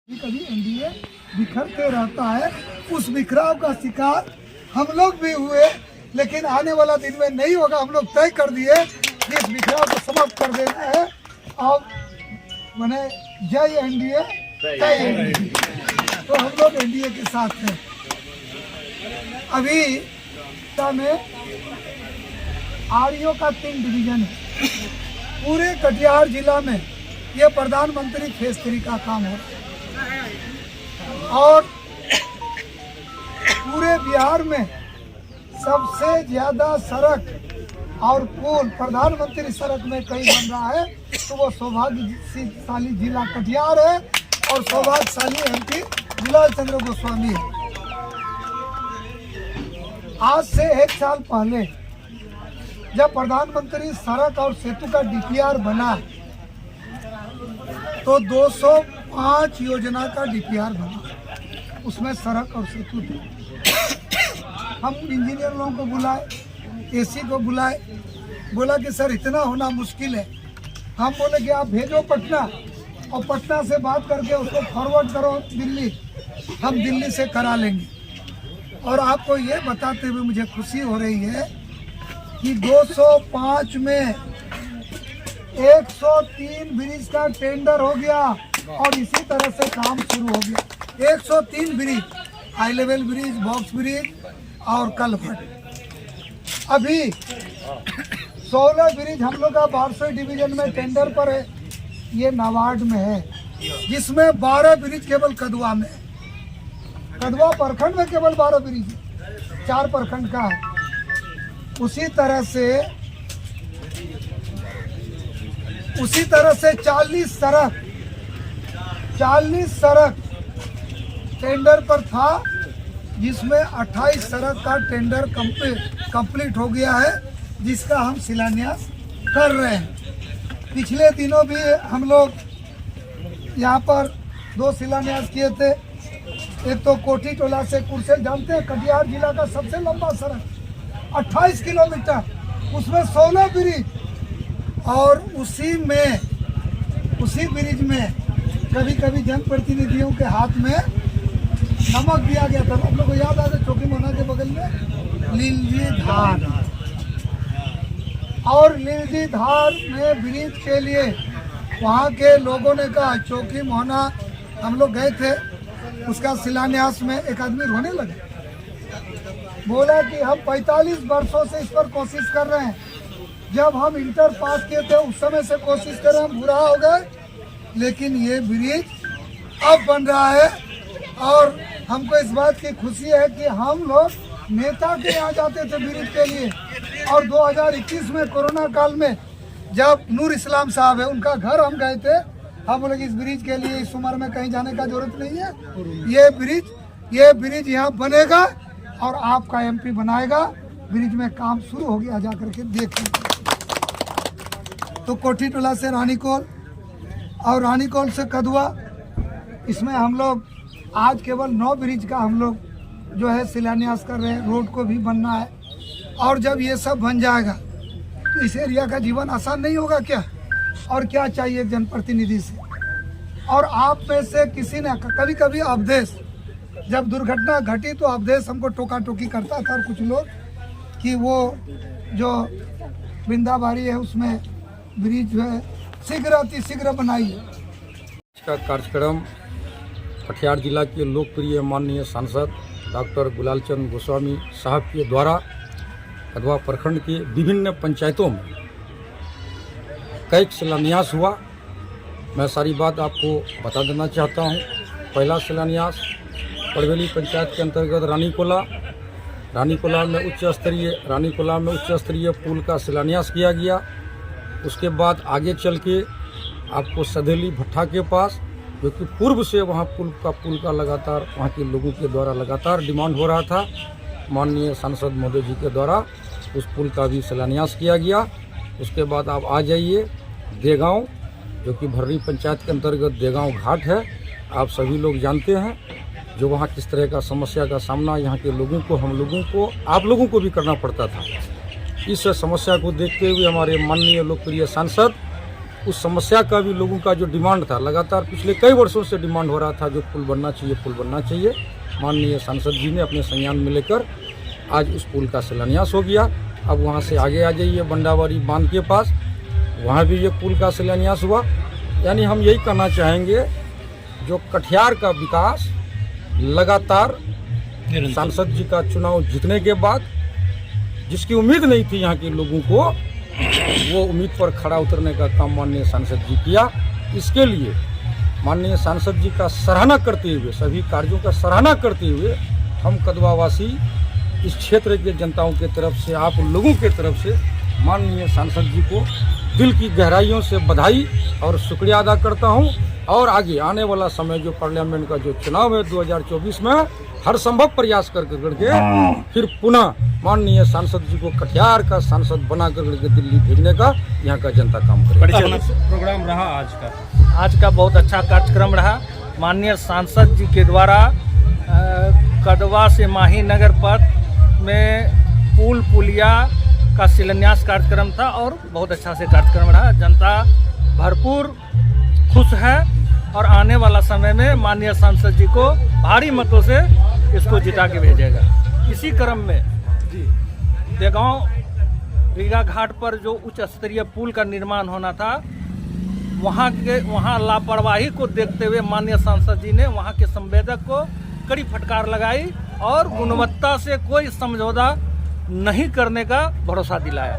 कभी एनडीए बिखरते रहता है। उस बिखराव का शिकार हम लोग भी हुए, लेकिन आने वाला दिन में नहीं होगा। हम लोग तय कर दिए कि इस बिखराव को समाप्त कर देना है। अब मैंने जय एनडीए तय एनडीए, तो हम लोग एनडीए के साथ हैं। अभी में आरईओ का 3 डिवीजन है पूरे कटिहार जिला में। ये प्रधानमंत्री फेज 3 का काम हो रहा है और पूरे बिहार में सबसे ज्यादा सड़क और पुल प्रधानमंत्री सड़क में कहीं बन रहा है तो वो सौभाग्यशाली जिला कटिहार है और सौभाग्यशाली एमपी गुलाल चंद्र गोस्वामी है। आज से 1 साल पहले जब प्रधानमंत्री सड़क और सेतु का डीपीआर बना तो 205 योजना का डीपीआर बना, उसमें सड़क और सेतु थे। हम इंजीनियर लोगों को बुलाए, एसी को बुलाए, बोला कि सर इतना होना मुश्किल है। हम बोले कि आप भेजो पटना और पटना से बात करके उसको फॉरवर्ड करो दिल्ली, हम दिल्ली से करा लेंगे। और आपको ये बताते हुए मुझे खुशी हो रही है कि 205 में 103 ब्रिज का टेंडर हो गया और इसी तरह से काम शुरू हो गया। 103 bridge, high level bridge, box bridge और कलवर्ट। अभी 16 ब्रिज हम लोग का 1200 डिवीजन में टेंडर पर है, ये नाबार्ड में है, जिसमें 12 ब्रिज केवल कदवा में है। कदवा प्रखंड में केवल 12 ब्रिज, 4 प्रखंड का है। उसी तरह से 40 सड़क टेंडर पर था, जिसमें 28 सड़क का टेंडर कंप्लीट हो गया है, जिसका हम शिलान्यास कर रहे हैं। पिछले दिनों भी हम लोग यहाँ पर 2 शिलान्यास किए थे। एक तो कोठी टोला से कुरसेल, जानते हैं कटिहार जिला का सबसे लंबा सड़क 28 किलोमीटर, उसमें 16 ब्रिज और उसी ब्रिज में कभी कभी जनप्रतिनिधियों के हाथ में नमक दिया गया था। हम लोग को याद आता है चौकी मोहना के बगल में लीलजी धार, और लीलजी धार में ब्रिज के लिए वहाँ के लोगों ने कहा, चौकी मोहना हम लोग गए थे, उसका शिलान्यास में एक आदमी रोने लगे, बोला कि हम 45 वर्षों से इस पर कोशिश कर रहे हैं। जब हम इंटर पास किए थे उस समय से कोशिश कर रहे हैं, हम बुरा हो गए, लेकिन ये ब्रिज अब बन रहा है। और हमको इस बात की खुशी है कि हम लोग नेता के यहाँ जाते थे ब्रिज के लिए, और 2021 में कोरोना काल में जब नूर इस्लाम साहब है, उनका घर हम गए थे, हम बोले इस ब्रिज के लिए इस उम्र में कहीं जाने का जरूरत नहीं है, ये ब्रिज यहाँ बनेगा और आपका एमपी बनाएगा। ब्रिज में काम शुरू हो गया, जा करके देख लीजिए। तो कोठी टोला से रानीकोल और रानीकोल से कदवा, इसमें हम लोग आज केवल 9 ब्रिज का हम लोग जो है शिलान्यास कर रहे हैं। रोड को भी बनना है, और जब ये सब बन जाएगा तो इस एरिया का जीवन आसान नहीं होगा क्या? और क्या चाहिए जनप्रतिनिधि से? और आप में से किसी ने कभी कभी अवधेश, जब दुर्घटना घटी तो अवधेश हमको टोका टोकी करता था, और कुछ लोग कि वो जो बिंदाबारी है उसमें ब्रिज जो है शीघ्र अतिशीघ्र बनाइए। इसका कार्यक्रम कटिहार जिला के लोकप्रिय माननीय सांसद डॉक्टर गुलाल चंद्र गोस्वामी साहब के द्वारा कदवा प्रखंड के विभिन्न पंचायतों में कई शिलान्यास हुआ। मैं सारी बात आपको बता देना चाहता हूँ। पहला शिलान्यास पड़वेली पंचायत के अंतर्गत रानीकोला में उच्च स्तरीय पुल का शिलान्यास किया गया। उसके बाद आगे चल के आपको सधेली भट्टा के पास, जो कि पूर्व से वहाँ पुल का लगातार वहाँ के लोगों के द्वारा लगातार डिमांड हो रहा था, माननीय सांसद महोदय जी के द्वारा उस पुल का भी शिलान्यास किया गया। उसके बाद आप आ जाइए देगांव, जो कि भर्री पंचायत के अंतर्गत देगांव घाट है। आप सभी लोग जानते हैं जो वहाँ किस तरह का समस्या का सामना यहाँ के लोगों को, हम लोगों को, आप लोगों को भी करना पड़ता था। इस समस्या को देखते हुए हमारे माननीय लोकप्रिय सांसद उस समस्या का भी लोगों का जो डिमांड था, लगातार पिछले कई वर्षों से डिमांड हो रहा था, जो पुल बनना चाहिए, पुल बनना चाहिए। माननीय सांसद जी ने अपने संज्ञान में लेकर आज उस पुल का शिलान्यास हो गया। अब वहाँ से आगे आ जाइए बंडावारी बांध के पास, वहाँ भी ये पुल का शिलान्यास हुआ। यानी हम यही कहना चाहेंगे, जो कटिहार का विकास लगातार सांसद जी का चुनाव जीतने के बाद जिसकी उम्मीद नहीं थी यहाँ के लोगों को, वो उम्मीद पर खड़ा उतरने का काम माननीय सांसद जी किया। इसके लिए माननीय सांसद जी का सराहना करते हुए, सभी कार्यों का सराहना करते हुए, हम कदवावासी इस क्षेत्र के जनताओं के तरफ से, आप लोगों के तरफ से माननीय सांसद जी को दिल की गहराइयों से बधाई और शुक्रिया अदा करता हूं। और आगे आने वाला समय, जो पार्लियामेंट का जो चुनाव है 2024 में, हर संभव प्रयास करके फिर पुनः माननीय सांसद जी को कटिहार का सांसद बना करके दिल्ली भेजने का यहाँ का जनता काम करे। प्रोग्राम रहा आज का बहुत अच्छा कार्यक्रम रहा। माननीय सांसद जी के द्वारा कदवा से माही नगर पथ में पुलिया का शिलान्यास कार्यक्रम था और बहुत अच्छा से कार्यक्रम रहा। जनता भरपूर खुश है और आने वाला समय में माननीय सांसद जी को भारी मतों से इसको जिता के भेजेगा। इसी क्रम में देगांव रीगा घाट पर जो उच्च स्तरीय पुल का निर्माण होना था, वहाँ लापरवाही को देखते हुए माननीय सांसद जी ने वहाँ के संवेदक को कड़ी फटकार लगाई और गुणवत्ता से कोई समझौता नहीं करने का भरोसा दिलाया।